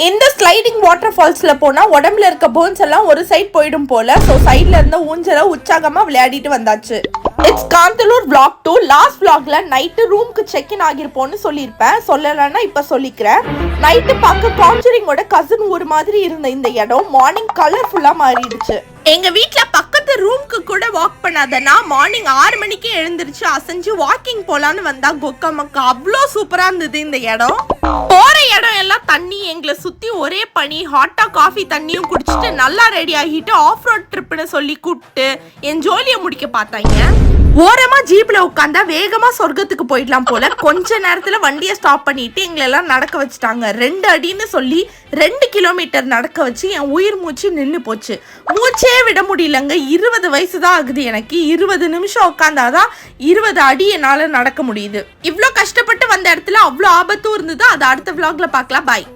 இந்த sliding water ஃபால்ஸ்ல போனா உடம்புல இருக்க போன்ஸ் எல்லாம் ஒரு சைட் போயிடும் போல. சோ சைடுல இருந்த ஊஞ்சல உற்சாகமா விளையாடிட்டு வந்தாச்சு. It's Kanthalloor vlog 2. லாஸ்ட் vlogல நைட்டு ரூமுக்கு செக் இன் ஆகிருப்போம்னு சொல்லியிருப்பேன். சொல்லலைன்னா இப்ப சொல்லிக்கிறேன். நைட்டு பார்க்க கான்ஜரிங்கோட கசின் ஒரு மாதிரி இருந்த இந்த இடம் மார்னிங் கலர்ஃபுல்லா மாறிடுச்சு. எங்க வீட்ல பக்கத்து ரூமுக்கு கூட வாக் பண்ணாதனா மார்னிங் 6 மணிக்கு எழுந்திருச்சு அசைஞ்சு வாக்கிங் போலான்னு வந்தா கொக்க மக்கா அவ்வளோ சூப்பரா இருந்தது இந்த இடம். போற இடம் எல்லாம் தண்ணி, எங்களை சுத்தி ஒரே பனி. ஹாட்டா காஃபி தண்ணியும் குடிச்சிட்டு நல்லா ரெடி ஆகிட்டு ஆஃப் ரோட் ட்ரிப்னு சொல்லி கூப்பிட்டு என் ஜோலியை முடிக்க பார்த்தாங்க. ஓரமா ஜீப்ல உட்காந்தா வேகமா சொர்க்கத்துக்கு போயிடலாம் போல. கொஞ்ச நேரத்துல வண்டியை ஸ்டாப் பண்ணிட்டு எங்களை எல்லாம் நடக்க வச்சுட்டாங்க. 2 அடின்னு சொல்லி 2 கிலோமீட்டர் நடக்க வச்சு என் உயிர் மூச்சு நின்று போச்சு. மூச்சே விட முடியலங்க. 20 வயசு தான் ஆகுது எனக்கு. 20 நிமிஷம் உட்காந்தாதான் 20 அடி என்னால நடக்க முடியுது. இவ்வளோ கஷ்டப்பட்டு வந்த இடத்துல அவ்வளோ ஆபத்தும் இருந்தது. அதை அடுத்த vlogல பார்க்கலாம். பாய்.